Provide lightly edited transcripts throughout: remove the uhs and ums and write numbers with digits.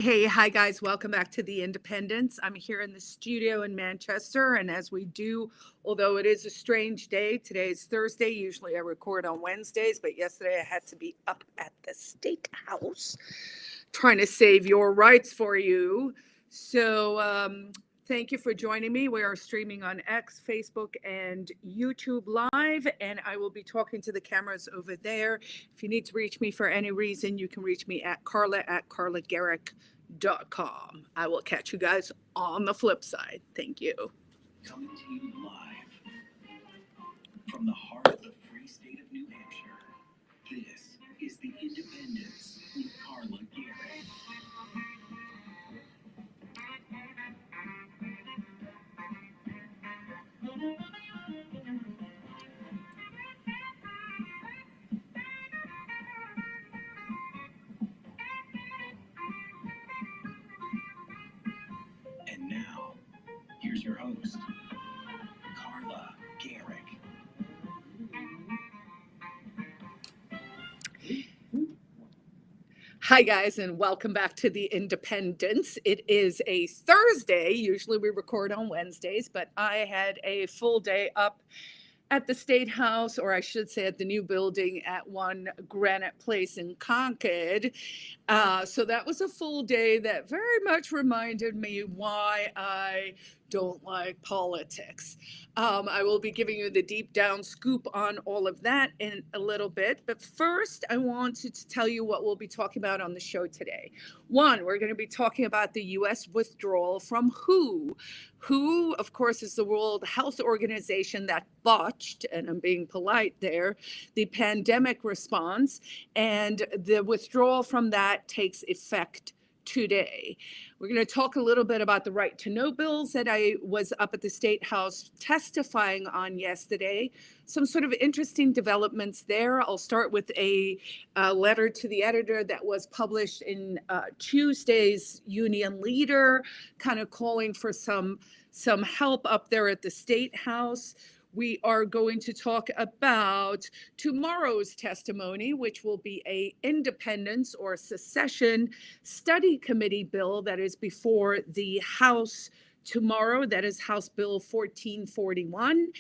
Hey, hi guys, welcome back to The Independence. I'm here in the studio in Manchester, and as we do, although it is a strange day, today is Thursday. Usually I record on Wednesdays, but yesterday I had to be up at the State House trying to save your rights for you. So, thank you for joining me. We are streaming on X, Facebook, and YouTube Live, and I will be talking to the cameras over there. If you need to reach me for any reason, you can reach me at carla@carlagericke.com. I will catch you guys on the flip side. Thank you. Coming to you live from the heart of the free state of New Hampshire. This is The Independence with Carla Gericke. And now, here's your host, Carla Gericke. Hi, guys, and welcome back to The Independence. It is a Thursday. Usually we record on Wednesdays, but I had a full day up at the State House, or I should say at the new building at One Granite Place in Concord. So that was a full day that very much reminded me why I don't like politics. I will be giving you the deep down scoop on all of that in a little bit. But first, I wanted to tell you what we'll be talking about on the show today. One, we're going to be talking about the U.S. withdrawal from WHO. WHO, of course, is the World Health Organization that botched, and I'm being polite there, the pandemic response, and the withdrawal from that takes effect today. We're going to talk a little bit about the right to know bills that I was up at the State House testifying on yesterday. Some sort of interesting developments there. I'll start with a letter to the editor that was published in Tuesday's Union Leader, kind of calling for some help up there at the State House. We are going to talk about tomorrow's testimony, which will be a independence or secession study committee bill that is before the House tomorrow. That is House Bill 1441.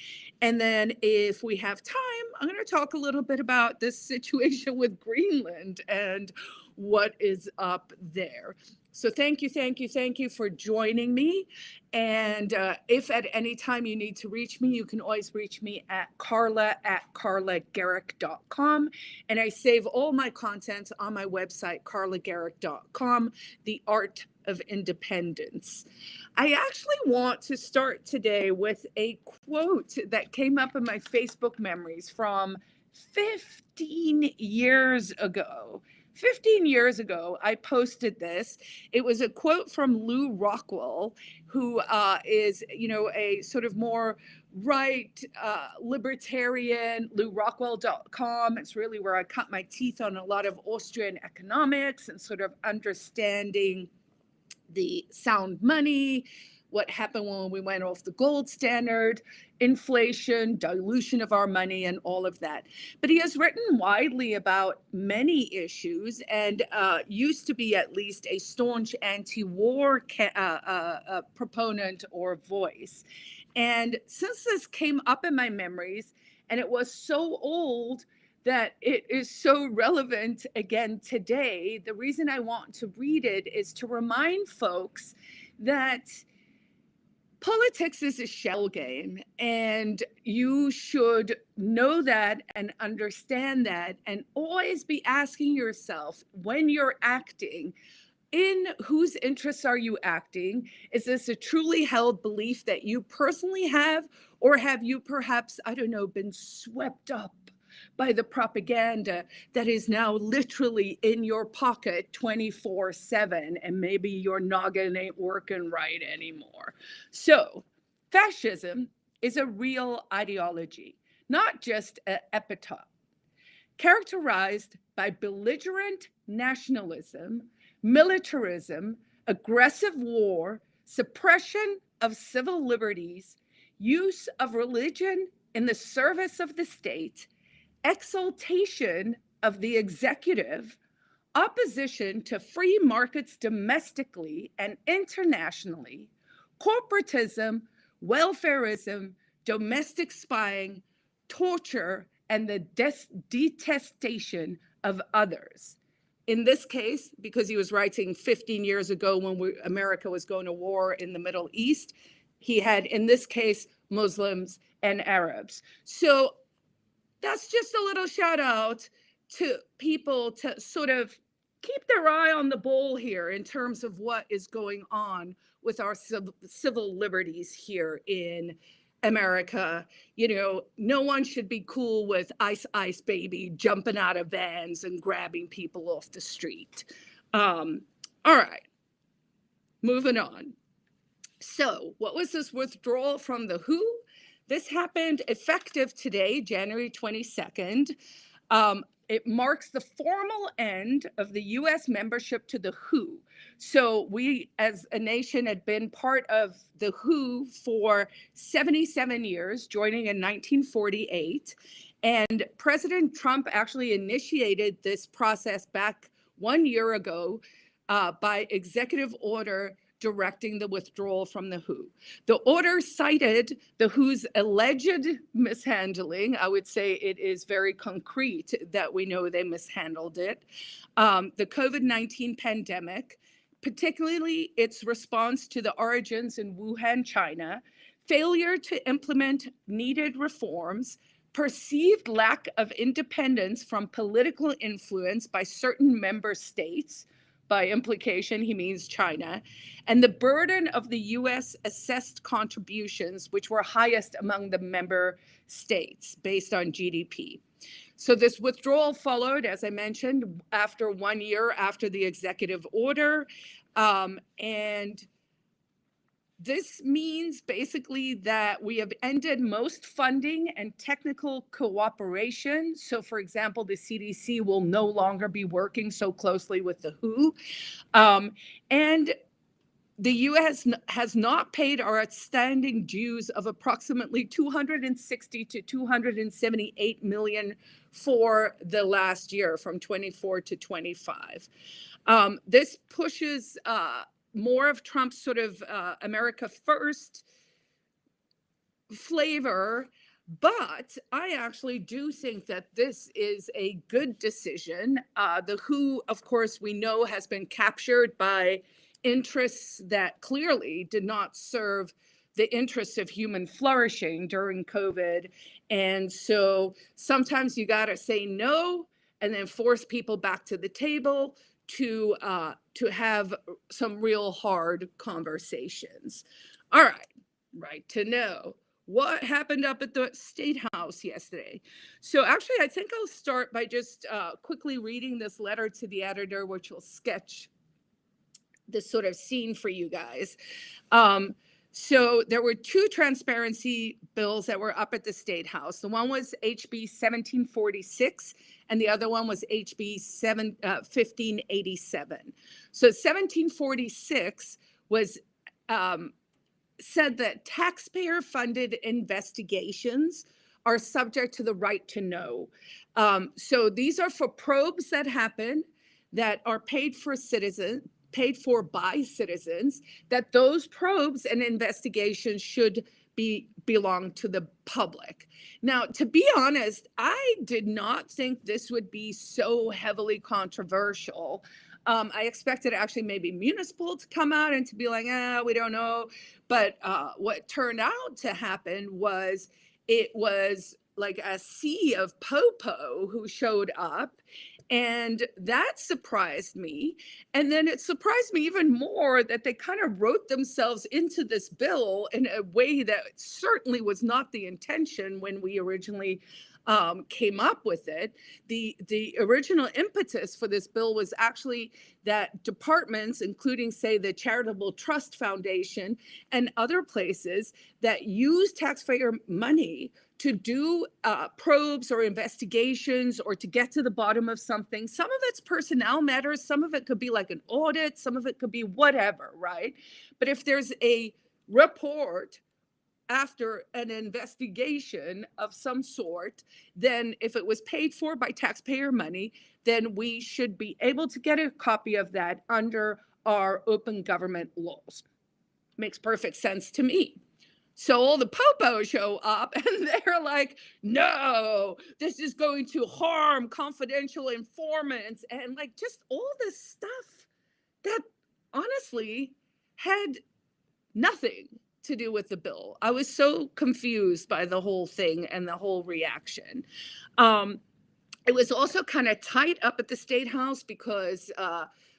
And then if we have time, I'm going to talk a little bit about this situation with Greenland and what is up there. So thank you for joining me. And if at any time you need to reach me, you can always reach me at carla@carlagericke.com. And I save all my content on my website, carlagericke.com, The Art of Independence. I actually want to start today with a quote that came up in my Facebook memories from 15 years ago. 15 years ago, I posted this. It was a quote from Lew Rockwell, who is, a sort of more right libertarian, LewRockwell.com. It's really where I cut my teeth on a lot of Austrian economics and sort of understanding the sound money, what happened when we went off the gold standard, inflation, dilution of our money, and all of that. But he has written widely about many issues and used to be at least a staunch anti-war proponent or voice. And since this came up in my memories, and it was so old that it is so relevant again today, the reason I want to read it is to remind folks that politics is a shell game, and you should know that and understand that, and always be asking yourself when you're acting, in whose interests are you acting? Is this a truly held belief that you personally have, or have you perhaps, I don't know, been swept up by the propaganda that is now literally in your pocket 24/7, and maybe your noggin ain't working right anymore? So fascism is a real ideology, not just an epithet, characterized by belligerent nationalism, militarism, aggressive war, suppression of civil liberties, use of religion in the service of the state, exaltation of the executive, opposition to free markets domestically and internationally, corporatism, welfarism, domestic spying, torture, and the detestation of others. In this case, because he was writing 15 years ago when America was going to war in the Middle East, he had, in this case, Muslims and Arabs. So that's just a little shout out to people to sort of keep their eye on the ball here in terms of what is going on with our civil liberties here in America. You know, no one should be cool with Ice Ice Baby jumping out of vans and grabbing people off the street. All right, moving on. So what was this withdrawal from the WHO? This happened effective today, January 22nd. It marks the formal end of the US membership to the WHO. So we as a nation had been part of the WHO for 77 years, joining in 1948. And President Trump actually initiated this process back 1 year ago by executive order directing the withdrawal from the WHO. The order cited the WHO's alleged mishandling. I would say it is very concrete that we know they mishandled it. The COVID-19 pandemic, particularly its response to the origins in Wuhan, China, failure to implement needed reforms, perceived lack of independence from political influence by certain member states. By implication, he means China, and the burden of the US assessed contributions, which were highest among the member states based on GDP. So this withdrawal followed, as I mentioned, after 1 year after the executive order. And this means basically that we have ended most funding and technical cooperation. So, for example, the CDC will no longer be working so closely with the WHO. And the US has not paid our outstanding dues of approximately 260 to 278 million for the last year, from 24 to 25. This pushes more of Trump's sort of America first flavor, but I actually do think that this is a good decision. The WHO, of course, we know has been captured by interests that clearly did not serve the interests of human flourishing during COVID. And so sometimes you got to say no and then force people back to the table to have some real hard conversations. All right to know. What happened up at the State House yesterday? So actually, I think I'll start by just quickly reading this letter to the editor, which will sketch this sort of scene for you guys. So there were two transparency bills that were up at the State House. The one was HB 1746, and the other one was HB 1587. So 1746 was said that taxpayer-funded investigations are subject to the right to know. So these are for probes that happen that are paid for by citizens, that those probes and investigations should belong to the public. Now, to be honest, I did not think this would be so heavily controversial. I expected actually maybe municipal to come out and to be like, we don't know. But what turned out to happen was it was like a sea of popo who showed up. And that surprised me. And then it surprised me even more that they kind of wrote themselves into this bill in a way that certainly was not the intention when we originally came up with it. The original impetus for this bill was actually that departments, including, say, the Charitable Trust Foundation and other places that use taxpayer money to do probes or investigations or to get to the bottom of something. Some of it's personnel matters. Some of it could be like an audit. Some of it could be whatever, right? But if there's a report after an investigation of some sort, then if it was paid for by taxpayer money, then we should be able to get a copy of that under our open government laws. Makes perfect sense to me. So all the popos show up and they're like, no, this is going to harm confidential informants, and like just all this stuff that honestly had nothing to do with the bill. I was so confused by the whole thing and the whole reaction. It was also kind of tight up at the State House because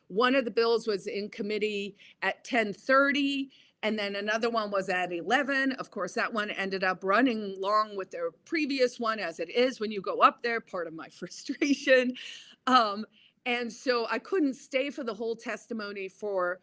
one of the bills was in committee at 10:30, and then another one was at 11. Of course, that one ended up running along with their previous one, as it is when you go up there, part of my frustration. And so I couldn't stay for the whole testimony for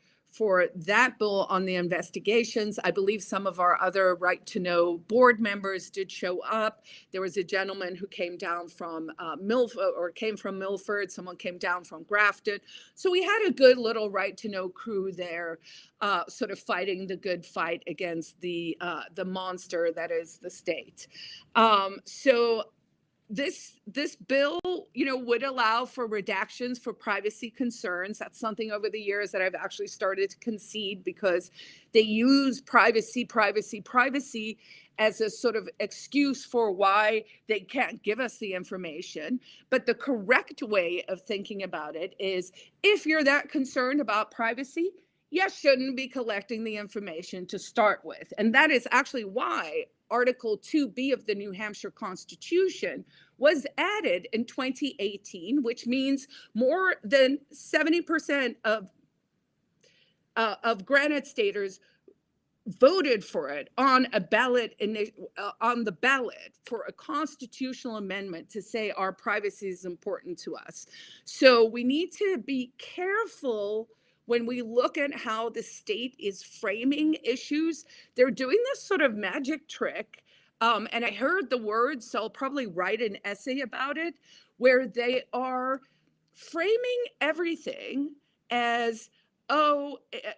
that bill on the investigations. I believe some of our other Right to Know board members did show up. There was a gentleman who came down from Milford. Someone came down from Grafton. So we had a good little Right to Know crew there, sort of fighting the good fight against the monster that is the state. So this bill, would allow for redactions for privacy concerns. That's something over the years that I've actually started to concede, because they use privacy as a sort of excuse for why they can't give us the information. But the correct way of thinking about it is, if you're that concerned about privacy, you shouldn't be collecting the information to start with. And that is actually why Article 2B of the New Hampshire Constitution was added in 2018, which means more than 70% of Granite Staters voted for it on a ballot on the ballot for a constitutional amendment to say our privacy is important to us. So we need to be careful when we look at how the state is framing issues. They're doing this sort of magic trick. And I heard the words, so I'll probably write an essay about it, where they are framing everything as,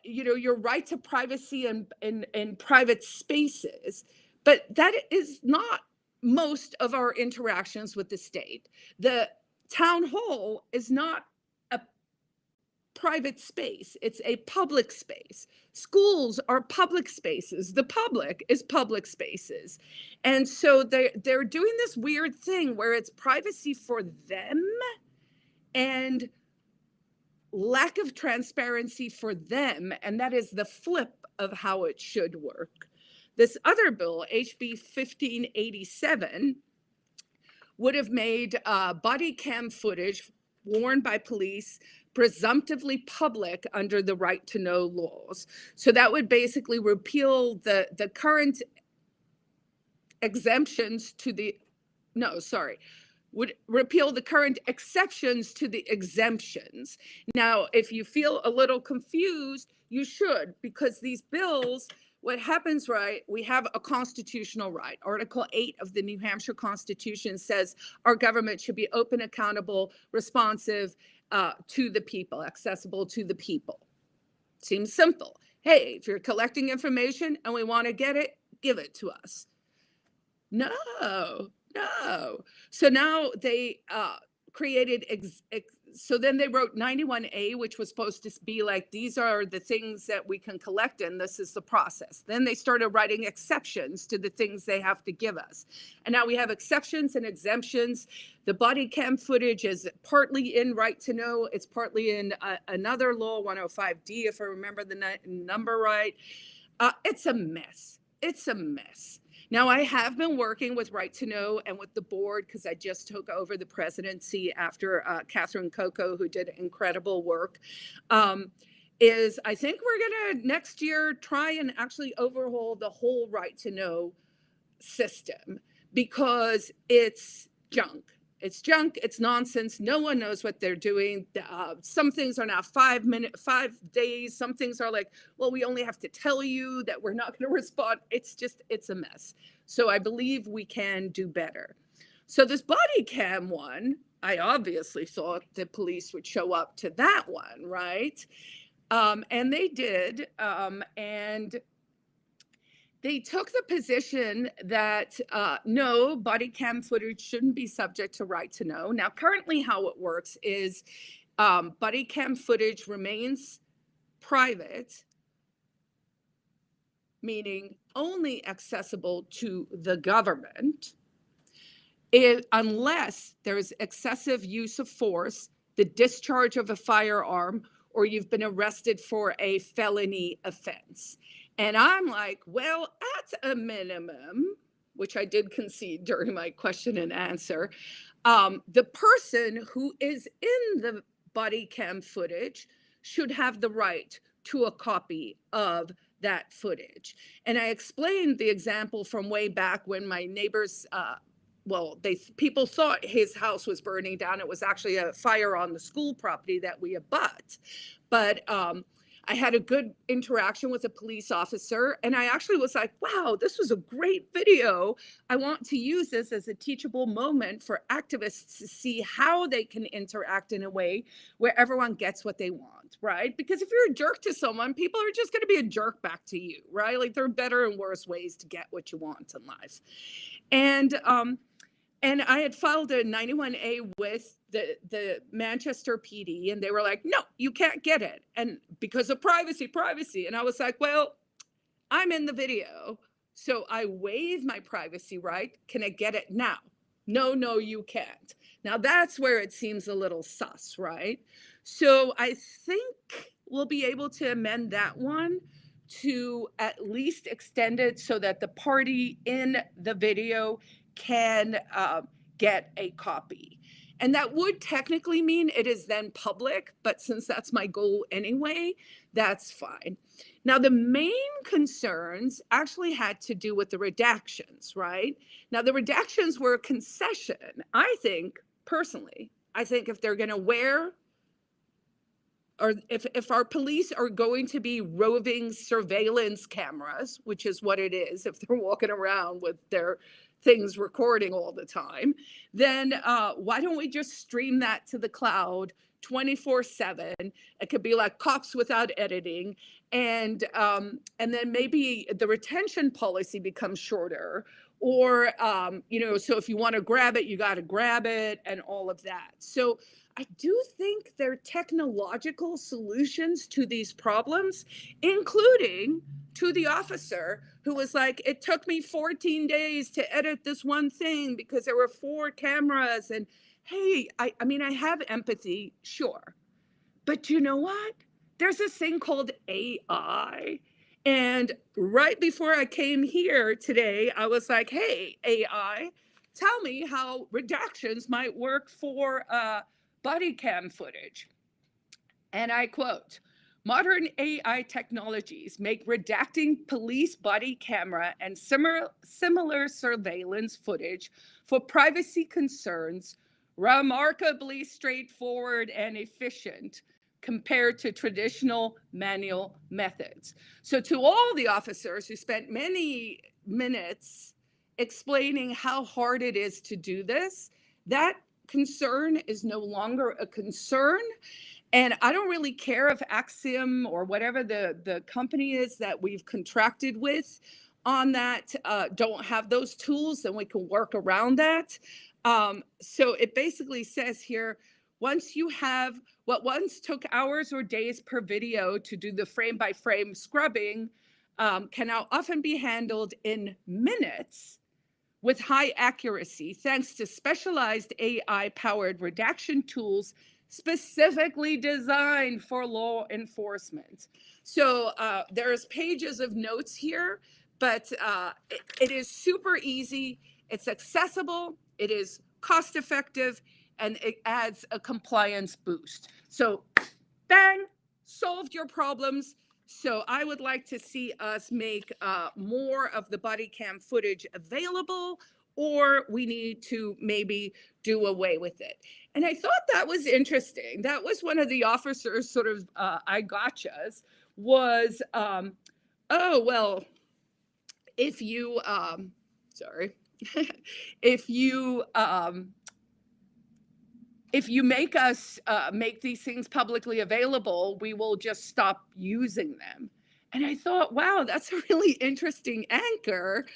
your right to privacy in private spaces. But that is not most of our interactions with the state. The town hall is not a private space. It's a public space. Schools are public spaces. The public is public spaces. And so they're doing this weird thing where it's privacy for them and lack of transparency for them. And that is the flip of how it should work. This other bill, HB 1587, would have made body cam footage worn by police presumptively public under the Right to Know laws. So that would basically repeal the current exemptions to the, would repeal the current exceptions to the exemptions. Now, if you feel a little confused, you should, because these bills, what happens, right, we have a constitutional right. Article 8 of the New Hampshire Constitution says our government should be open, accountable, responsive to the people, accessible to the people. Seems simple. Hey, if you're collecting information and we want to get it, give it to us. No. So now they created, so then they wrote 91A, which was supposed to be like, these are the things that we can collect and this is the process. Then they started writing exceptions to the things they have to give us. And now we have exceptions and exemptions. The body cam footage is partly in Right to Know. It's partly in another law, 105D, if I remember the number right. It's a mess. It's a mess. Now, I have been working with Right to Know and with the board, because I just took over the presidency after Catherine Coco, who did incredible work. I think we're going to next year try and actually overhaul the whole Right to Know system, because it's junk. It's junk. It's nonsense. No one knows what they're doing. Some things are now 5 days. Some things are like, well, we only have to tell you that we're not going to respond. It's a mess. So I believe we can do better. So this body cam one, I obviously thought the police would show up to that one, right? And they did. And They took the position that no, body cam footage shouldn't be subject to right to know. Now, currently, how it works is body cam footage remains private, meaning only accessible to the government, unless there's excessive use of force, the discharge of a firearm, or you've been arrested for a felony offense. And I'm like, well, at a minimum, which I did concede during my question and answer, the person who is in the body cam footage should have the right to a copy of that footage. And I explained the example from way back when my neighbors, people thought his house was burning down. It was actually a fire on the school property that we abut. But I had a good interaction with a police officer, and I actually was like, wow, this was a great video. I want to use this as a teachable moment for activists to see how they can interact in a way where everyone gets what they want, right? Because if you're a jerk to someone, people are just going to be a jerk back to you, right? Like, there are better and worse ways to get what you want in life. And I had filed a 91A with the Manchester PD, and they were like, no, you can't get it. And because of privacy. And I was like, well, I'm in the video, so I waive my privacy right. Can I get it now? No, you can't. Now that's where it seems a little sus, right? So I think we'll be able to amend that one to at least extend it so that the party in the video can get a copy. And that would technically mean it is then public, but since that's my goal anyway, that's fine. Now, the main concerns actually had to do with the redactions, right? Now, the redactions were a concession. I think, personally, if they're going to wear, or if our police are going to be roving surveillance cameras, which is what it is, if they're walking around with their things recording all the time, then why don't we just stream that to the cloud 24/7? It could be like Cops Without Editing, and then maybe the retention policy becomes shorter, or so if you want to grab it, you got to grab it, and all of that. So I do think there are technological solutions to these problems, including to the officer who was like, it took me 14 days to edit this one thing because there were 4 cameras. And hey, I mean, I have empathy, sure. But you know what? There's this thing called AI. And right before I came here today, I was like, hey, AI, tell me how redactions might work for body cam footage. And I quote, modern AI technologies make redacting police body camera and similar surveillance footage for privacy concerns remarkably straightforward and efficient compared to traditional manual methods. So to all the officers who spent many minutes explaining how hard it is to do this, that concern is no longer a concern. And I don't really care if Axiom or whatever the company is that we've contracted with on that don't have those tools, then we can work around that. So it basically says here, once you have what once took hours or days per video to do the frame-by-frame scrubbing, can now often be handled in minutes with high accuracy, thanks to specialized AI-powered redaction tools specifically designed for law enforcement. So there's pages of notes here, but it is super easy, it's accessible, it is cost-effective, and it adds a compliance boost. So bang, solved your problems. So I would like to see us make more of the body cam footage available, or we need to maybe do away with it. And I thought that was interesting. That was one of the officers' sort of I gotchas was, oh, well, if you, if you make us make these things publicly available, we will just stop using them. And I thought, wow, that's a really interesting anchor.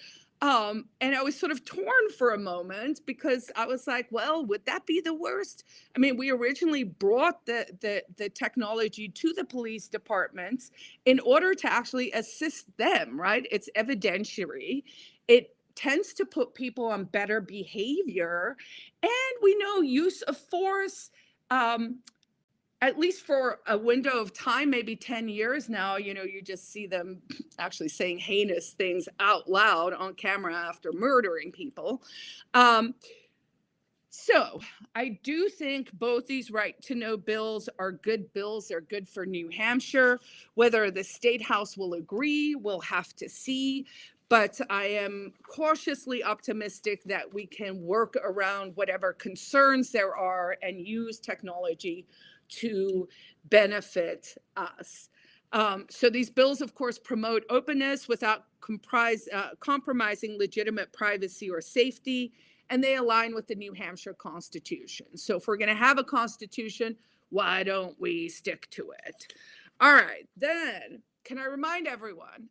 And I was sort of torn for a moment because I was like, well, would that be the worst? I mean, we originally brought the technology to the police departments in order to actually assist them, right? It's evidentiary. It tends to put people on better behavior. And we know use of force, um, at least for a window of time, maybe 10 years now, you just see them actually saying heinous things out loud on camera after murdering people. Um, so I do think both these right to know bills are good bills. They're good for New Hampshire. Whether the state house will agree, we'll have to see. But I am cautiously optimistic that we can work around whatever concerns there are and use technology to benefit us. So these bills, of course, promote openness without compromising legitimate privacy or safety, and they align with the New Hampshire Constitution. So if we're going to have a constitution, why don't we stick to it? All right, then, can I remind everyone,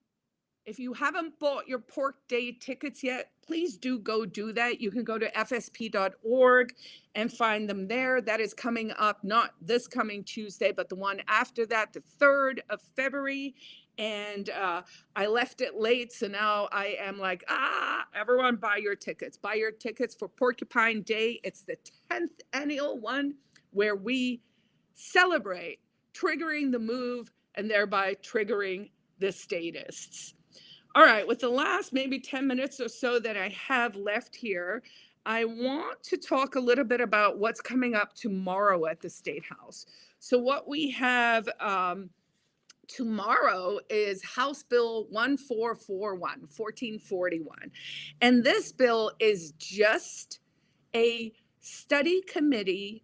if you haven't bought your Pork Day tickets yet, please do go do that. You can go to fsp.org and find them there. That is coming up, not this coming Tuesday, but the one after that, the 3rd of February. And I left it late, so now I am like, everyone buy your tickets. Buy your tickets for Porcupine Day. It's the 10th annual one where we celebrate triggering the move and thereby triggering the statists. All right, with the last maybe 10 minutes or so that I have left here, I want to talk a little bit about what's coming up tomorrow at the State House. So what we have tomorrow is House Bill 1441. And this bill is just a study committee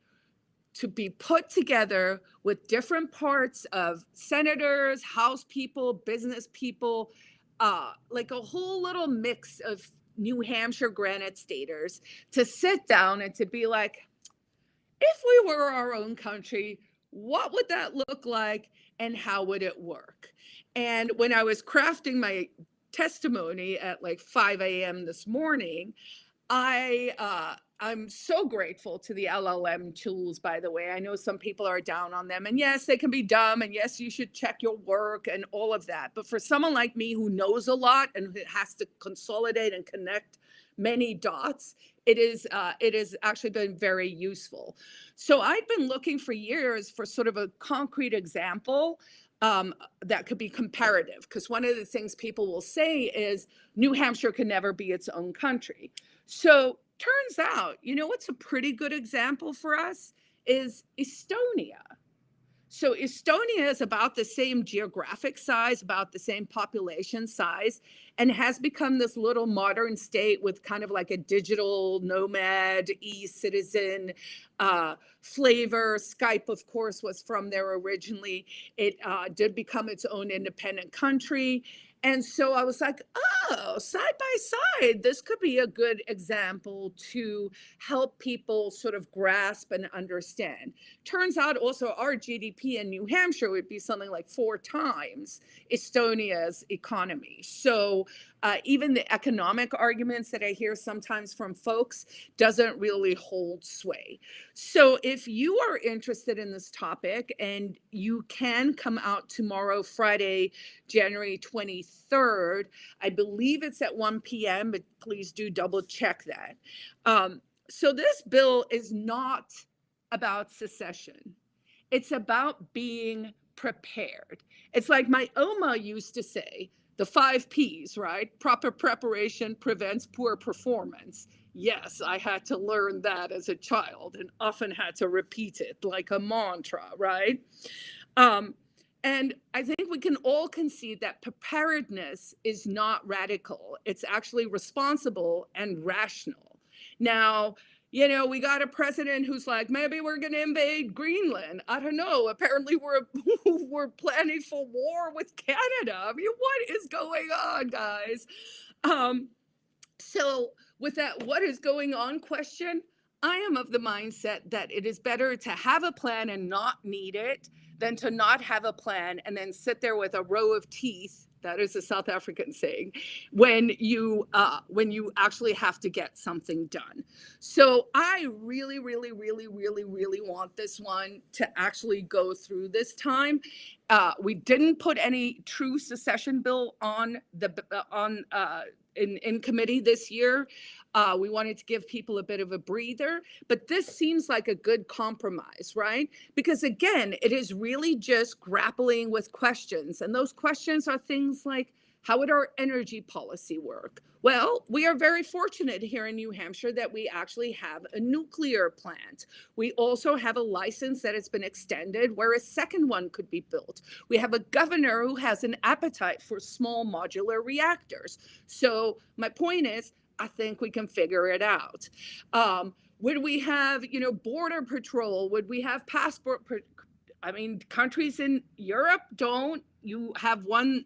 to be put together with different parts of senators, House people, business people, like a whole little mix of New Hampshire Granite Staters to sit down and to be like, if we were our own country, what would that look like and how would it work? And when I was crafting my testimony at like 5 a.m. this morning, I'm so grateful to the LLM tools, by the way. I know some people are down on them, and yes, they can be dumb, and yes, you should check your work and all of that. But for someone like me who knows a lot and has to consolidate and connect many dots, it has actually been very useful. So I've been looking for years for sort of a concrete example that could be comparative, because one of the things people will say is New Hampshire can never be its own country. So turns out, what's a pretty good example for us is Estonia. So Estonia is about the same geographic size, about the same population size, and has become this little modern state with kind of like a digital nomad, e-citizen flavor. Skype, of course, was from there originally. It did become its own independent country. And so I was like, oh, side by side, this could be a good example to help people sort of grasp and understand. Turns out also our GDP in New Hampshire would be something like 4 times Estonia's economy. So even the economic arguments that I hear sometimes from folks doesn't really hold sway. So if you are interested in this topic, and you can come out tomorrow, Friday, January 23rd, I believe it's at 1 p.m., but please do double check that. So this bill is not about secession. It's about being prepared. It's like my Oma used to say, the 5 Ps, right? Proper preparation prevents poor performance. Yes, I had to learn that as a child and often had to repeat it like a mantra, right? And I think we can all concede that preparedness is not radical. It's actually responsible and rational. Now, we got a president who's like, maybe we're going to invade Greenland. I don't know. Apparently we're planning for war with Canada. I mean, what is going on, guys? So with that what is going on question, I am of the mindset that it is better to have a plan and not need it than to not have a plan and then sit there with a row of teeth. That is a South African saying, when you actually have to get something done. So I really, really, really, really, really want this one to actually go through this time. We didn't put any true secession bill in committee this year. We wanted to give people a bit of a breather, but this seems like a good compromise, right? Because again, it is really just grappling with questions. And those questions are things like, how would our energy policy work? Well, we are very fortunate here in New Hampshire that we actually have a nuclear plant. We also have a license that has been extended where a second one could be built. We have a governor who has an appetite for small modular reactors. So my point is, I think we can figure it out. Would we have, border patrol? Would we have countries in Europe don't. You have one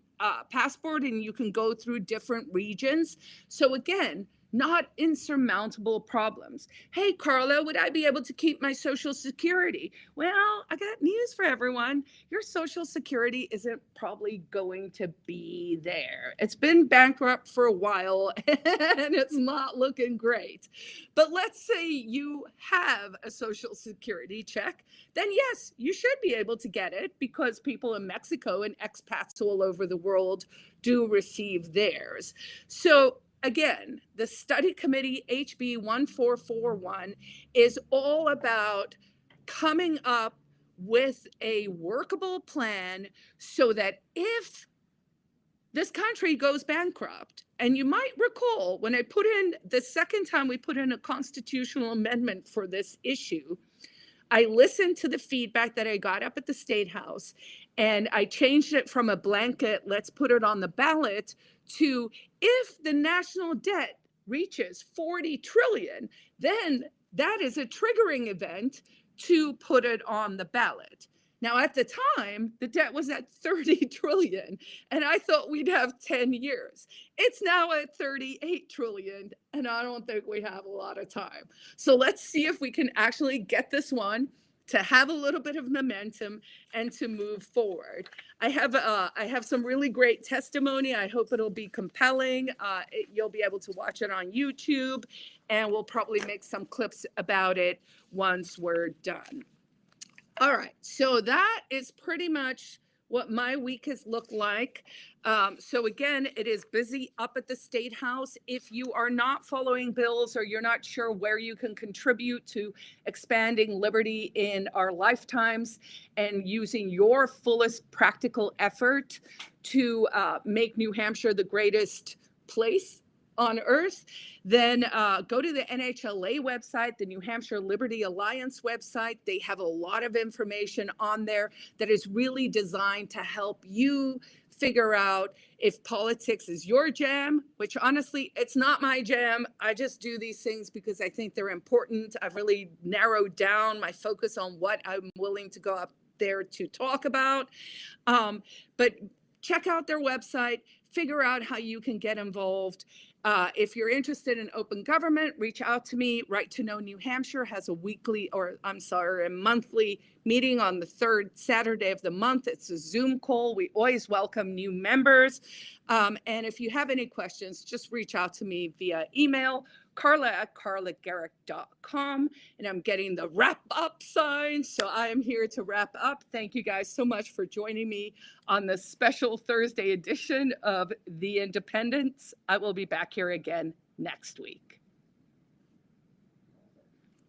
passport and you can go through different regions. So again, not insurmountable problems. Hey, Carla, would I be able to keep my Social Security? Well, I got news for everyone. Your Social Security isn't probably going to be there. It's been bankrupt for a while and it's not looking great. But let's say you have a Social Security check, then yes, you should be able to get it because people in Mexico and expats all over the world do receive theirs. So again, the study committee HB 1441 is all about coming up with a workable plan so that if this country goes bankrupt, and you might recall when I put in the second time we put in a constitutional amendment for this issue, I listened to the feedback that I got up at the State House and I changed it from a blanket, let's put it on the ballot, to if the national debt reaches 40 trillion, then that is a triggering event to put it on the ballot. Now, at the time, the debt was at 30 trillion, and I thought we'd have 10 years. It's now at 38 trillion, and I don't think we have a lot of time. So let's see if we can actually get this one to have a little bit of momentum and to move forward. I have some really great testimony. I hope it'll be compelling. You'll be able to watch it on YouTube, and we'll probably make some clips about it once we're done. All right, so that is pretty much what my week has looked like. So again, it is busy up at the State House. If you are not following bills or you're not sure where you can contribute to expanding liberty in our lifetimes and using your fullest practical effort to make New Hampshire the greatest place on earth, then go to the NHLA website, the New Hampshire Liberty Alliance website. They have a lot of information on there that is really designed to help you figure out if politics is your jam, which honestly, it's not my jam. I just do these things because I think they're important. I've really narrowed down my focus on what I'm willing to go up there to talk about. But check out their website, figure out how you can get involved. If you're interested in open government, reach out to me. Right to Know New Hampshire has a monthly meeting on the third Saturday of the month. It's a Zoom call. We always welcome new members. And if you have any questions, just reach out to me via email, Carla@carlagericke.com. And I'm getting the wrap up sign. So I am here to wrap up. Thank you guys so much for joining me on this special Thursday edition of The Independents. I will be back here again next week.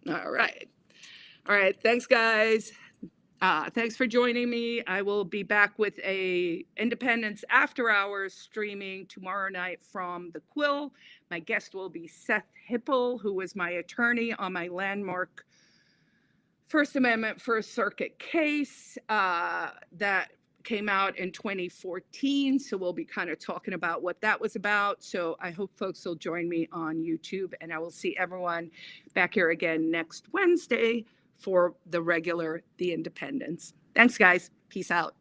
All right. Thanks, guys. Thanks for joining me. I will be back with a Independence After Hours streaming tomorrow night from the Quill. My guest will be Seth Hipple, who was my attorney on my landmark First Amendment First Circuit case that came out in 2014. So we'll be kind of talking about what that was about. So I hope folks will join me on YouTube, and I will see everyone back here again next Wednesday for the regular The Independents. Thanks, guys. Peace out.